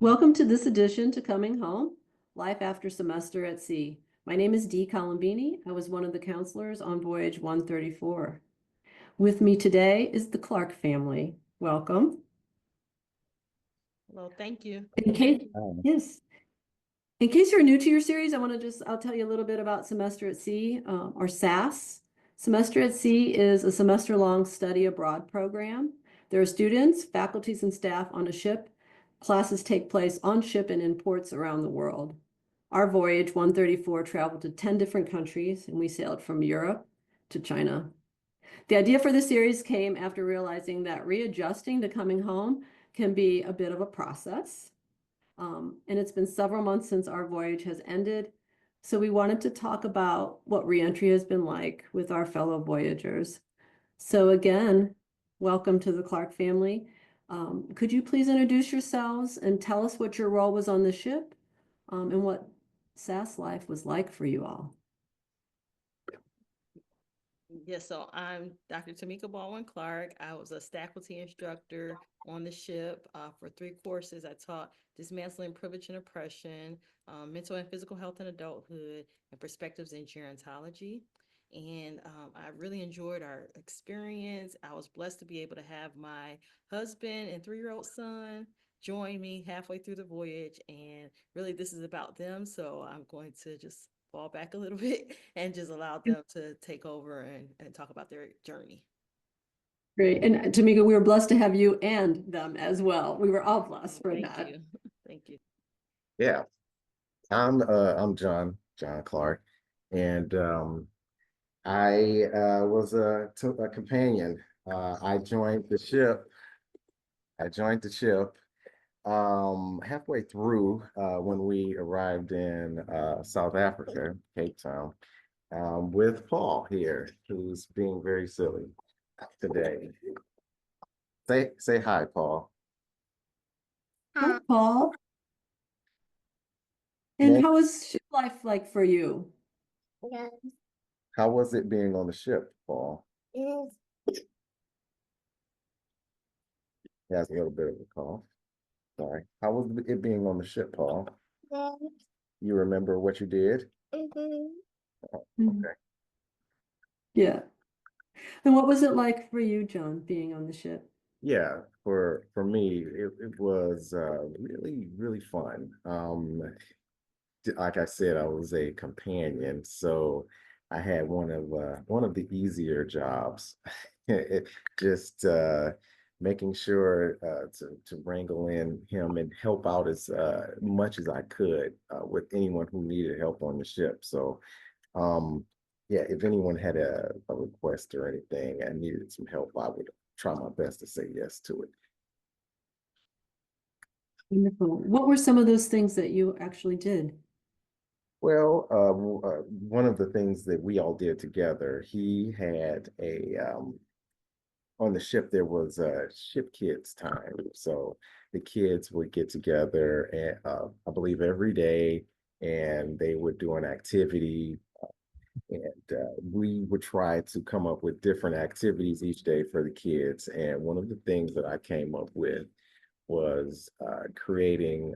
Welcome to this edition to Coming Home, Life After Semester at Sea. My name is Dee Colombini. I was one of the counselors on Voyage 134. With me today is the Clark family. Welcome. Well, thank you. Yes. In case you're new to your series, I'll tell you a little bit about Semester at Sea, or SAS. Semester at Sea is a semester-long study abroad program. There are students, faculties, and staff on a ship. Classes take place on ship and in ports around the world. Our Voyage 134 traveled to 10 different countries, and we sailed from Europe to China. The idea for the series came after realizing that readjusting to coming home can be a bit of a process. And it's been several months since our voyage has ended. So we wanted to talk about what reentry has been like with our fellow voyagers. So again, welcome to the Clark family. Could you please introduce yourselves and tell us what your role was on the ship, and what SAS life was like for you all? Yes, so I'm Dr. Tamika Baldwin Clark. I was a staculty instructor on the ship for 3 courses. I taught dismantling privilege and oppression, mental and physical health in adulthood, and perspectives in gerontology. And I really enjoyed our experience. I was blessed to be able to have my husband and 3-year-old son join me halfway through the voyage. And really, this is about them. So I'm going to just fall back a little bit and just allow them to take over and talk about their journey. Great. And Tamika, we were blessed to have you and them as well. We were all blessed for that. Thank you. Thank you. Yeah, I'm John Clark, and I was a companion. I joined the ship. Halfway through when we arrived in South Africa, Cape Town, with Paul here, who's being very silly today. Say hi, Paul. Hi, Paul. And how was ship life like for you? How was it being on the ship, Paul? He has a little bit of a cough. Sorry. How was it being on the ship, Paul? You remember what you did? Oh, okay. Yeah. And what was it like for you, John, being on the ship? Yeah, for me, it was really, really fun. Like I said, I was a companion, so I had one of the easier jobs. It just making sure to wrangle in him and help out as much as I could with anyone who needed help on the ship. So yeah, if anyone had a request or anything and needed some help, I would try my best to say yes to it. Wonderful. What were some of those things that you actually did? Well, one of the things that we all did together, he had on the ship, there was a ship kids time. So the kids would get together, and I believe every day, and they would do an activity. And we would try to come up with different activities each day for the kids. And one of the things that I came up with was creating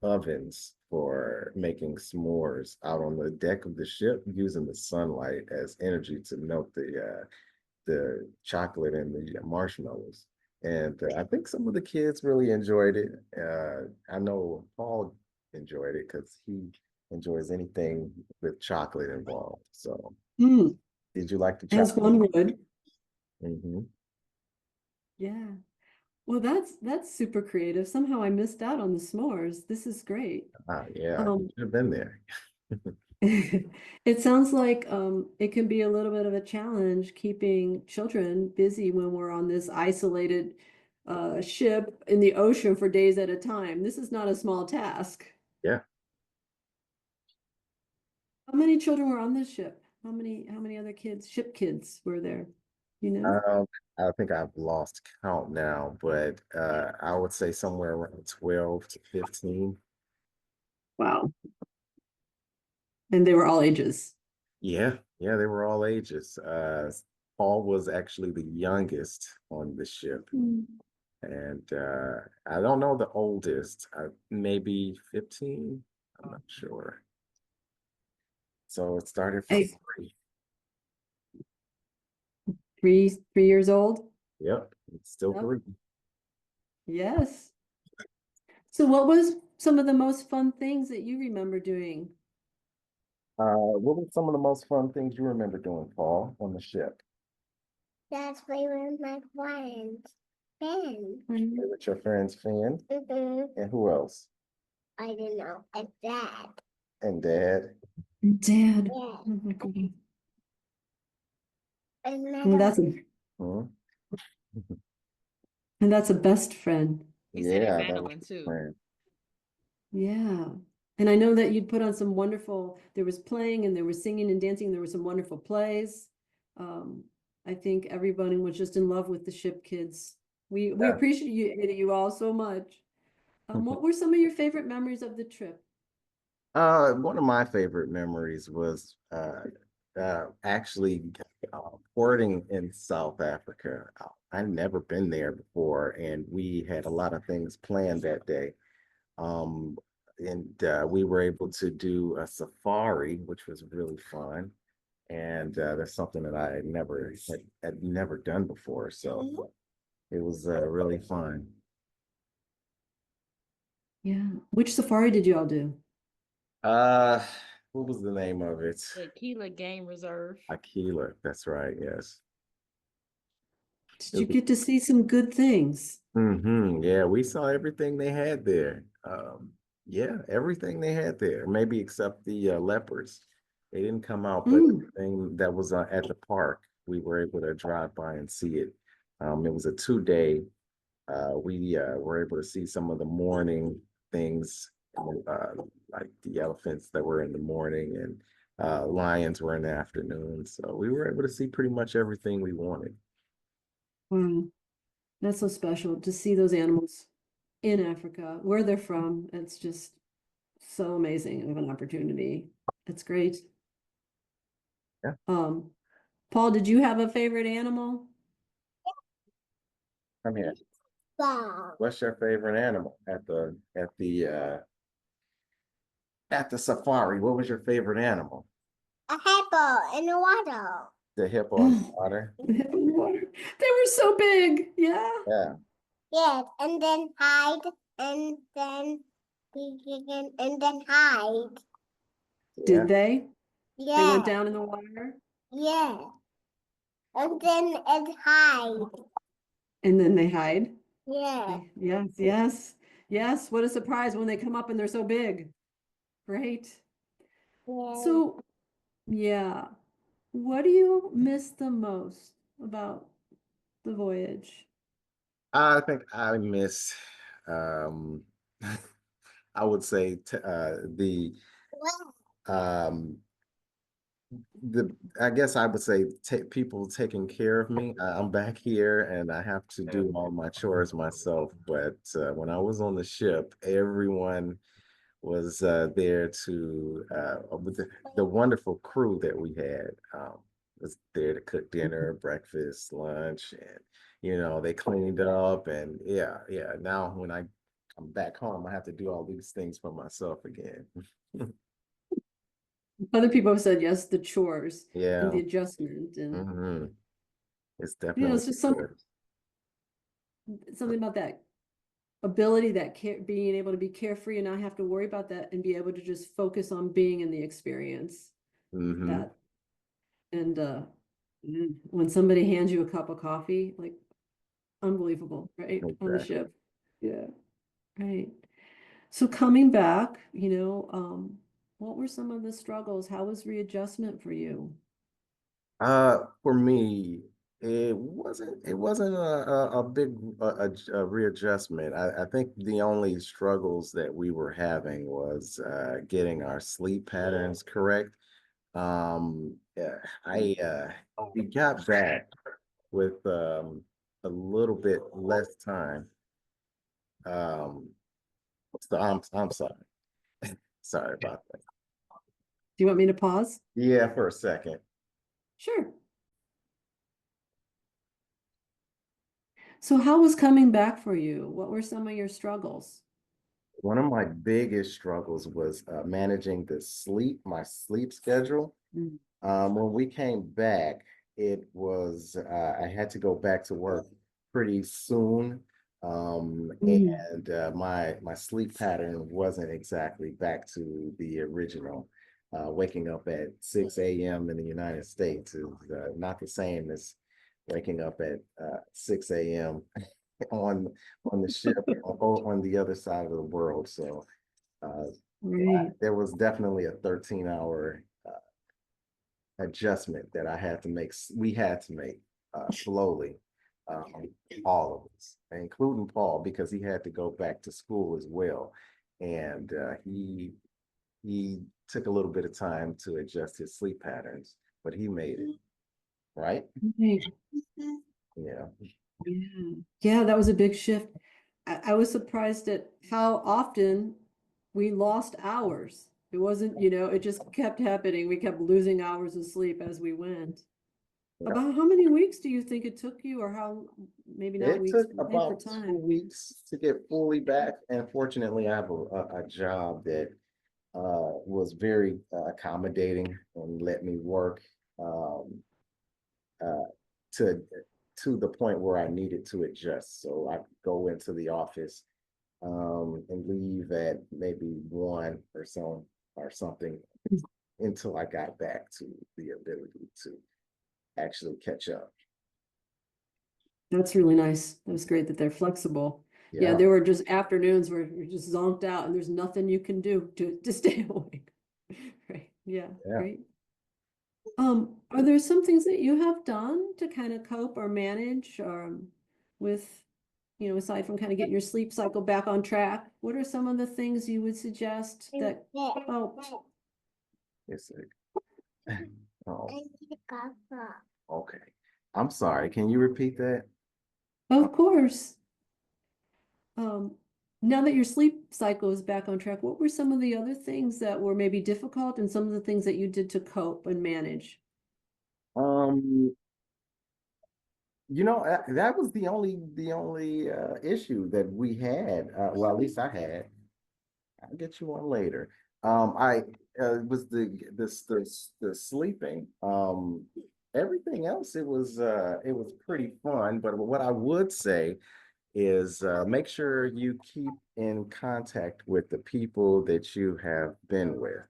ovens for making s'mores out on the deck of the ship, using the sunlight as energy to melt the chocolate and the marshmallows. And I think some of the kids really enjoyed it. I know Paul enjoyed it because he enjoys anything with chocolate involved. So, did you like the As chocolate? one would. Mm-hmm. Yeah. Well, that's super creative. Somehow I missed out on the s'mores. This is great. Yeah, you should have been there. It sounds like it can be a little bit of a challenge keeping children busy when we're on this isolated ship in the ocean for days at a time. This is not a small task. Yeah. How many children were on this ship? How many other kids, ship kids were there? You know? I think I've lost count now, but I would say somewhere around 12 to 15. Wow. And they were all ages. Yeah, yeah, they were all ages. Paul was actually the youngest on the ship. And I don't know the oldest, maybe 15. I'm not sure. So it started from Hey, 3. 3 years old? Yep, it's still Yep. 3. Yes. So what was some of the most fun things that you remember doing? What were some of the most fun things you remember doing, Paul, on the ship? That's play with my friends. Ben. Play with your friends, Finn, Mm-hmm. and who else? I don't know. And Dad. And Dad. Dad. Yeah. Oh my goodness. And And that's Mother. a Hmm? and that's a best friend. He said Yeah, and that was Madeline too. friend. Yeah. And I know that you'd put on some wonderful, there was playing and there was singing and dancing. There were some wonderful plays. I think everybody was just in love with the ship kids. We Yeah. appreciate you all so much. What were some of your favorite memories of the trip? One of my favorite memories was actually boarding in South Africa. I'd never been there before, and we had a lot of things planned that day. Um, and we were able to do a safari, which was really fun. And that's something that I had never done before. So it was really fun. Yeah. Which safari did you all do? Uh, what was the name of it? The Aquila Game Reserve. Aquila. That's right. Yes. Did you get to see some good things? Yeah, we saw everything they had there. Yeah, everything they had there, maybe except the leopards. They didn't come out, but Mm. everything that was at the park, we were able to drive by and see it. It was a 2-day. We were able to see some of the morning things, like the elephants that were in the morning and lions were in the afternoon. So we were able to see pretty much everything we wanted. Wow. That's so special to see those animals in Africa, where they're from. It's just so amazing of an opportunity. That's great. Yeah. Paul, did you have a favorite animal? Come here. Wow. What's your favorite animal at the safari? What was your favorite animal? A hippo in the water. The hippo in the Oh, water. they were so big. Yeah. Yeah. Yes. And then hide. And then and then hide. Yeah. Did they? They went Yeah. down in the water Yeah. And then it hide. and then they hide. Yeah. Yes, yes, yes. What a surprise when they come up and they're so big. Great. Yeah. So, yeah. What do you miss the most about the voyage? I think I miss um I would say Wow. um the I guess I would say people taking care of me. I'm back here and I have to do all my chores myself. But when I was on the ship, everyone was there to with the wonderful crew that we had was there to cook dinner, breakfast, lunch, and they cleaned up and yeah. Now when I come back home, I have to do all these things for myself again. Other people have said yes, the chores and Yeah. the adjustment, and hmm It's it's definitely just good. something about that ability, that being able to be carefree and not have to worry about that, and be able to just focus on being in the experience. hmm That and when somebody hands you a cup of coffee, like unbelievable, right? On the Exactly. ship. Yeah, right. So coming back, what were some of the struggles? How was readjustment for you? For me, it wasn't a big a readjustment. I think the only struggles that we were having was getting our sleep patterns correct. Yeah, I we got back with a little bit less time. Um, so I'm sorry. Sorry about that. Do you want me to pause? Yeah, for a second. Sure. So how was coming back for you? What were some of your struggles? One of my biggest struggles was managing my sleep schedule. Mm. When we came back, it was I had to go back to work pretty soon. Mm. And my sleep pattern wasn't exactly back to the original. Waking up at 6 a.m. in the United States is not the same as waking up at 6 a.m. on the ship on the other side of the world. So uh, Right. there was definitely a 13-hour adjustment that I had to make. We had to make slowly, all of us, including Paul, because he had to go back to school as well, and he took a little bit of time to adjust his sleep patterns, but he made it. Right? Right. Yeah. Yeah. Yeah, that was a big shift. I was surprised at how often we lost hours. It wasn't, it just kept happening. We kept losing hours of sleep as we went. Yeah. About how many weeks do you think it took you, or how, maybe not It weeks, took but length of about 2 time? weeks to get fully back, and fortunately, I have a job that was very accommodating and let me work um, uh, to the point where I needed to adjust. So I could go into the office and leave at maybe 1 or so or something until I got back to the ability to actually catch up. That's really nice. That was great that they're flexible. Yeah, Yeah. there were just afternoons where you're just zonked out and there's nothing you can do to stay awake. Right. Yeah, Yeah. great. Are there some things that you have done to kind of cope or manage with, aside from kind of getting your sleep cycle back on track? What are some of the things you would suggest that helped? Yes, sir. Oh, okay. I'm sorry. Can you repeat that? Of course. Um, Now that your sleep cycle is back on track, what were some of the other things that were maybe difficult and some of the things that you did to cope and manage? Um, that was the only issue that we had. Well, at least I had. I'll get you one later. I was the sleeping. Everything else it was pretty fun. But what I would say is make sure you keep in contact with the people that you have been with.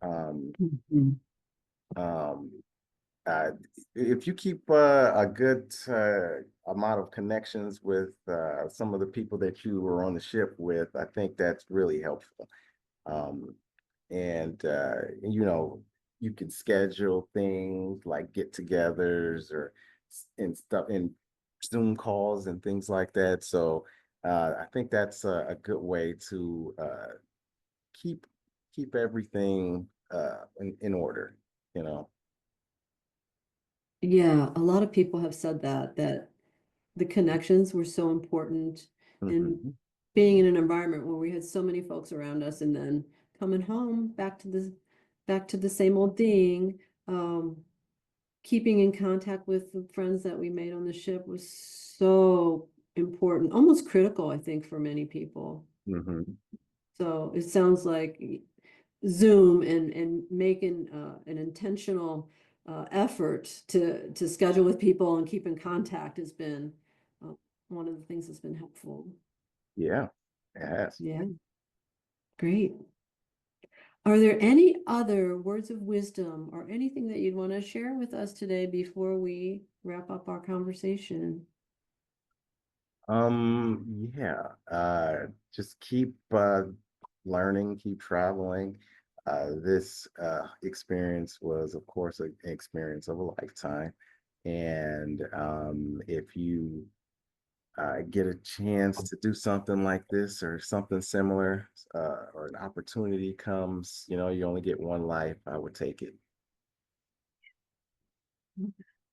Um, Mhm. um, uh, if you keep a good amount of connections with some of the people that you were on the ship with, I think that's really helpful. Um, and you can schedule things like get-togethers or and stuff in Zoom calls and things like that. So I think that's a good way to keep everything in order, you know. Yeah, a lot of people have said that the connections were so important in Mhm. being in an environment where we had so many folks around us and then coming home back to the same old thing. Um, Keeping in contact with the friends that we made on the ship was so important, almost critical, I think, for many people. Mhm. So it sounds like Zoom and making an intentional effort to schedule with people and keep in contact has been one of the things that's been helpful. Yeah, it has. Yeah, great. Are there any other words of wisdom or anything that you'd want to share with us today before we wrap up our conversation? Yeah, just keep learning, keep traveling. This experience was, of course, an experience of a lifetime. And if you get a chance to do something like this or something similar, or an opportunity comes, you only get one life, I would take it.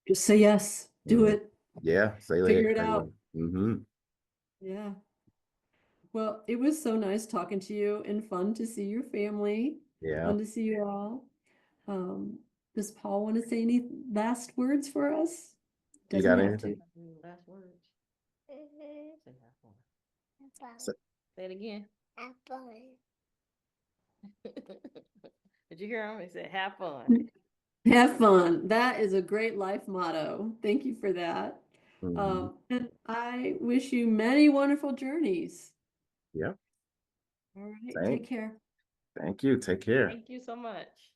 Just say yes, do Mhm. it, Yeah, say figure that. it out. Mm-hmm. Yeah. Well, it was so nice talking to you and fun to see your family, Yeah. fun to see you all. Does Paul want to say any last words for us? You Doesn't got have to. anything? Last words. Say have fun. So- Say it again. Have fun. Did you hear him? He said, have fun. Have fun. That is a great life motto. Thank you for that. Mhm. And I wish you many wonderful journeys. Yep. All right, Thank- take care. Thank you. Take care. Thank you so much.